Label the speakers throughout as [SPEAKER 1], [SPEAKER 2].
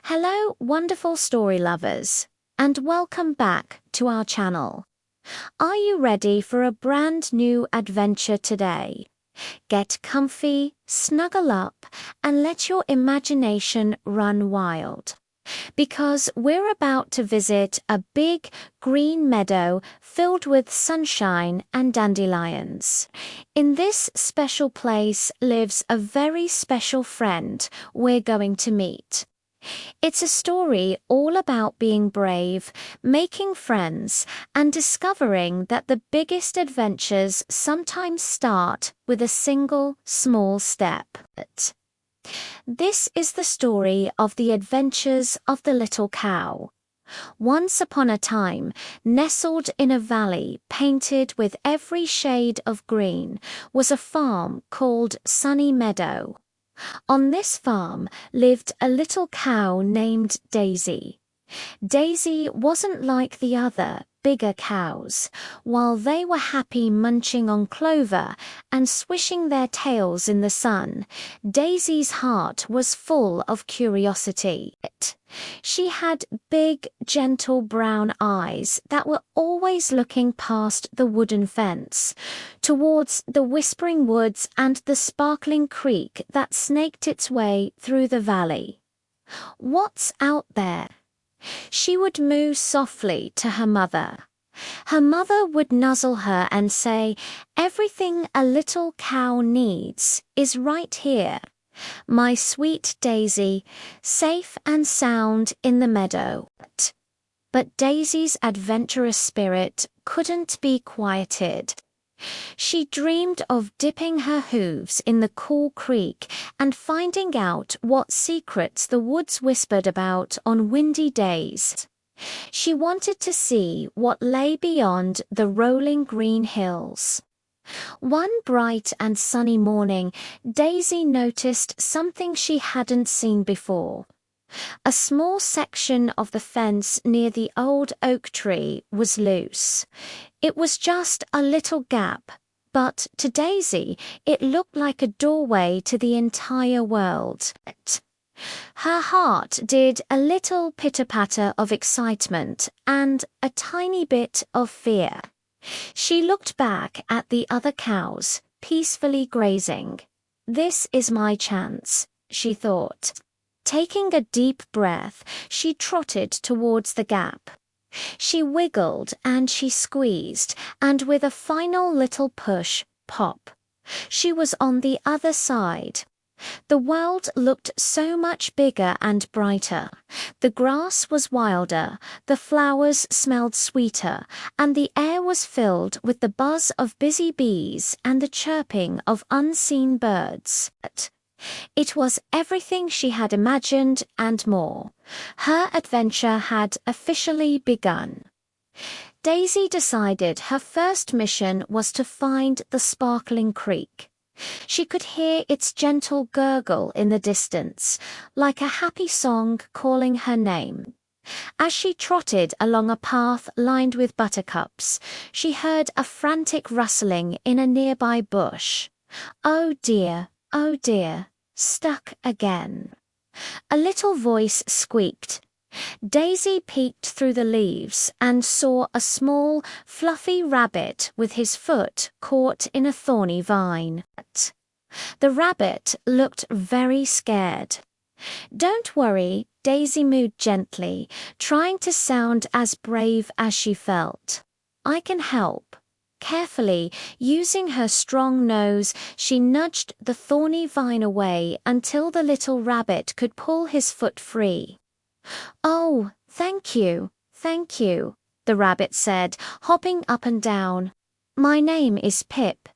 [SPEAKER 1] Hello, wonderful story lovers, and welcome back to our channel. Are you ready for a brand new adventure today? Get comfy, snuggle up, and let your imagination run wild. Because we're about to visit a big green meadow filled with sunshine and dandelions. In this special place lives a very special friend we're going to meet. It's a story all about being brave, making friends, and discovering that the biggest adventures sometimes start with a single small step. This is the story of the adventures of the little cow. Once upon a time, nestled in a valley painted with every shade of green, was a farm called Sunny Meadow. On this farm lived a little cow named Daisy. Daisy wasn't like the other, bigger cows. While they were happy munching on clover and swishing their tails in the sun, Daisy's heart was full of curiosity. She had big, gentle brown eyes that were always looking past the wooden fence, towards the whispering woods and the sparkling creek that snaked its way through the valley. What's out there? She would moo softly to her mother. Her mother would nuzzle her and say, "Everything a little cow needs is right here. My sweet Daisy, safe and sound in the meadow." But Daisy's adventurous spirit couldn't be quieted. She dreamed of dipping her hooves in the cool creek and finding out what secrets the woods whispered about on windy days. She wanted to see what lay beyond the rolling green hills. One bright and sunny morning, Daisy noticed something she hadn't seen before. A small section of the fence near the old oak tree was loose. It was just a little gap, but to Daisy it looked like a doorway to the entire world. Her heart did a little pitter-patter of excitement and a tiny bit of fear. She looked back at the other cows, peacefully grazing. "This is my chance," she thought. Taking a deep breath, she trotted towards the gap. She wiggled and she squeezed, and with a final little push, pop, she was on the other side. The world looked so much bigger and brighter. The grass was wilder, the flowers smelled sweeter, and the air was filled with the buzz of busy bees and the chirping of unseen birds. It was everything she had imagined and more. Her adventure had officially begun. Daisy decided her first mission was to find the sparkling creek. She could hear its gentle gurgle in the distance, like a happy song calling her name. As she trotted along a path lined with buttercups, she heard a frantic rustling in a nearby bush. Oh dear, stuck again. A little voice squeaked. Daisy peeked through the leaves and saw a small, fluffy rabbit with his foot caught in a thorny vine. The rabbit looked very scared. "Don't worry," Daisy mooed gently, trying to sound as brave as she felt. "I can help." Carefully, using her strong nose, she nudged the thorny vine away until the little rabbit could pull his foot free. "Oh, thank you," the rabbit said, hopping up and down. "My name is Pip.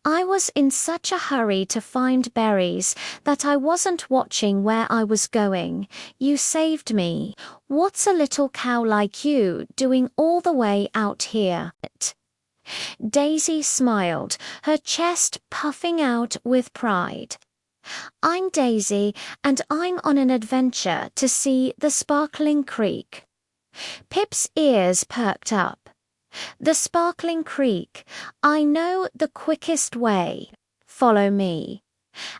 [SPEAKER 1] I was in such a hurry to find berries that I wasn't watching where I was going. You saved me. What's a little cow like you doing all the way out here?" Daisy smiled, her chest puffing out with pride. "I'm Daisy, and I'm on an adventure to see the sparkling creek." Pip's ears perked up. "The sparkling creek. I know the quickest way. Follow me."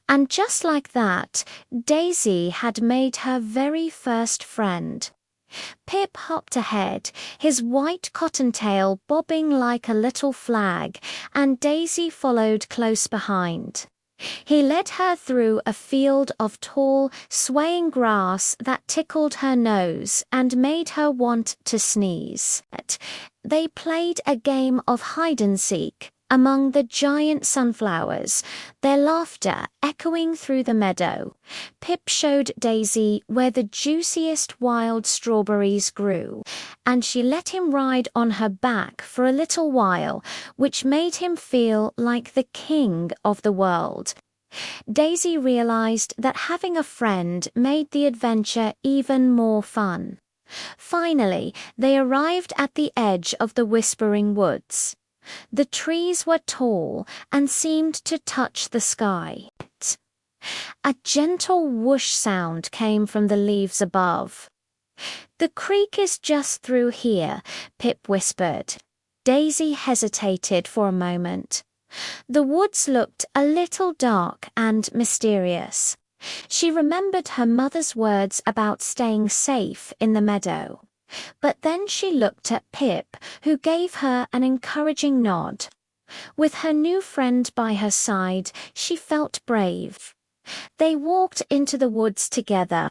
[SPEAKER 1] And just like that, Daisy had made her very first friend. Pip hopped ahead, his white cottontail bobbing like a little flag, and Daisy followed close behind. He led her through a field of tall, swaying grass that tickled her nose and made her want to sneeze. They played a game of hide-and-seek among the giant sunflowers, their laughter echoing through the meadow. Pip showed Daisy where the juiciest wild strawberries grew, and she let him ride on her back for a little while, which made him feel like the king of the world. Daisy realized that having a friend made the adventure even more fun. Finally, they arrived at the edge of the Whispering Woods. The trees were tall and seemed to touch the sky. A gentle whoosh sound came from the leaves above. "The creek is just through here," Pip whispered. Daisy hesitated for a moment. The woods looked a little dark and mysterious. She remembered her mother's words about staying safe in the meadow. But then she looked at Pip, who gave her an encouraging nod. With her new friend by her side, she felt brave. They walked into the woods together.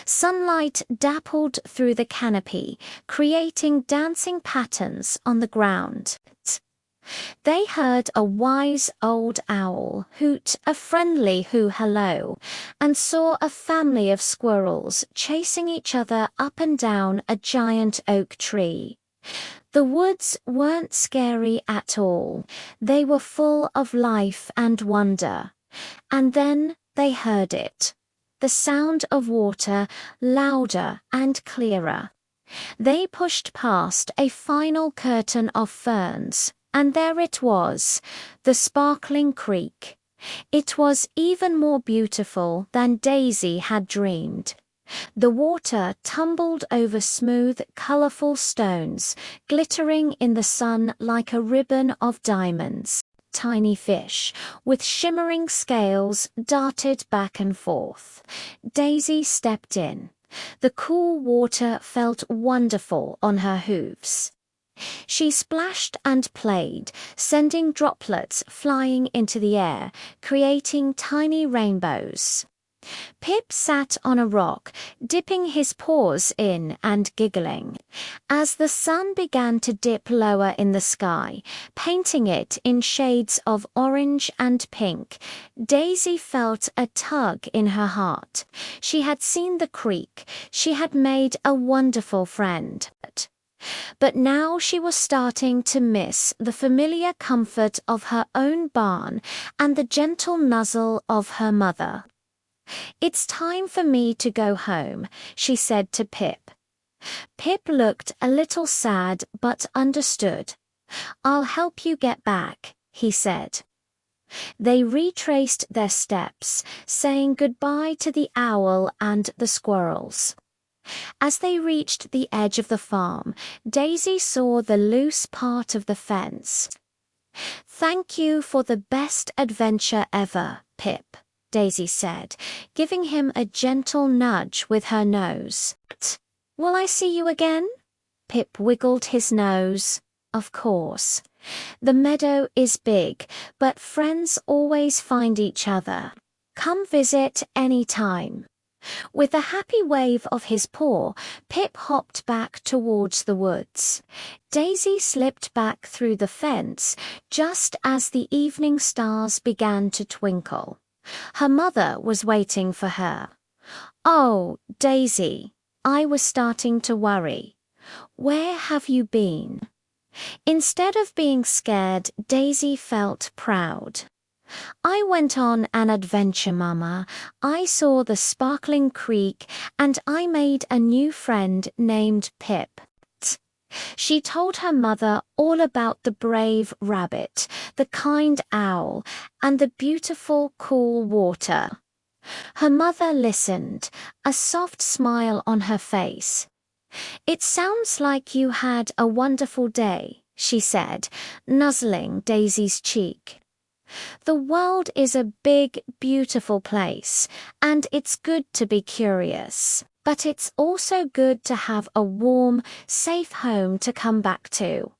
[SPEAKER 1] Sunlight dappled through the canopy, creating dancing patterns on the ground. They heard a wise old owl hoot a friendly hoo-hello, and saw a family of squirrels chasing each other up and down a giant oak tree. The woods weren't scary at all. They were full of life and wonder. And then they heard it. The sound of water, louder and clearer. They pushed past a final curtain of ferns, and there it was, the sparkling creek. It was even more beautiful than Daisy had dreamed. The water tumbled over smooth, colorful stones, glittering in the sun like a ribbon of diamonds. Tiny fish, with shimmering scales, darted back and forth. Daisy stepped in. The cool water felt wonderful on her hooves. She splashed and played, sending droplets flying into the air, creating tiny rainbows. Pip sat on a rock, dipping his paws in and giggling. As the sun began to dip lower in the sky, painting it in shades of orange and pink, Daisy felt a tug in her heart. She had seen the creek. She had made a wonderful friend. But now she was starting to miss the familiar comfort of her own barn and the gentle nuzzle of her mother. "It's time for me to go home," she said to Pip. Pip looked a little sad but understood. "I'll help you get back," he said. They retraced their steps, saying goodbye to the owl and the squirrels. As they reached the edge of the farm, Daisy saw the loose part of the fence. "Thank you for the best adventure ever, Pip," Daisy said, giving him a gentle nudge with her nose. "Will I see you again?" Pip wiggled his nose. "Of course. The meadow is big, but friends always find each other. Come visit any time." With a happy wave of his paw, Pip hopped back towards the woods. Daisy slipped back through the fence just as the evening stars began to twinkle. Her mother was waiting for her. "Oh, Daisy," I was starting to worry. "Where have you been?" Instead of being scared, Daisy felt proud. "I went on an adventure, Mama. I saw the sparkling creek and I made a new friend named Pip." She told her mother all about the brave rabbit, the kind owl, and the beautiful, cool water. Her mother listened, a soft smile on her face. "It sounds like you had a wonderful day," she said, nuzzling Daisy's cheek. The world is a big, beautiful place, and it's good to be curious. But it's also good to have a warm, safe home to come back to.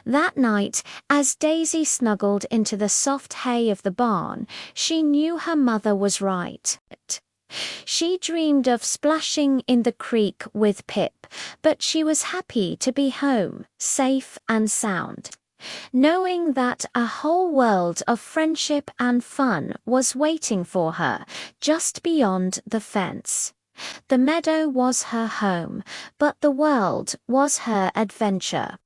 [SPEAKER 1] That night, as Daisy snuggled into the soft hay of the barn, she knew her mother was right. She dreamed of splashing in the creek with Pip, but she was happy to be home, safe and sound, knowing that a whole world of friendship and fun was waiting for her just beyond the fence. The meadow was her home, but the world was her adventure.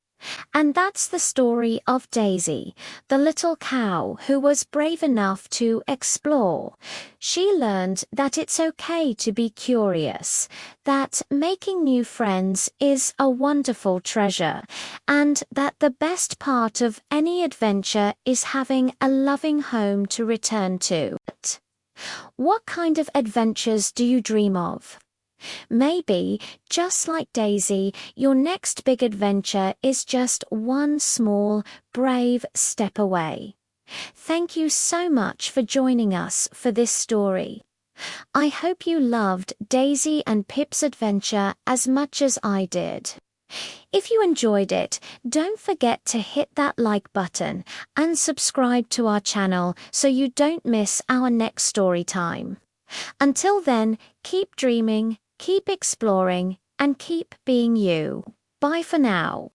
[SPEAKER 1] And that's the story of Daisy, the little cow who was brave enough to explore. She learned that it's okay to be curious, that making new friends is a wonderful treasure, and that the best part of any adventure is having a loving home to return to. What kind of adventures do you dream of? Maybe, just like Daisy, your next big adventure is just one small, brave step away. Thank you so much for joining us for this story. I hope you loved Daisy and Pip's adventure as much as I did. If you enjoyed it, don't forget to hit that like button and subscribe to our channel so you don't miss our next story time. Until then, keep dreaming, keep exploring, and keep being you. Bye for now.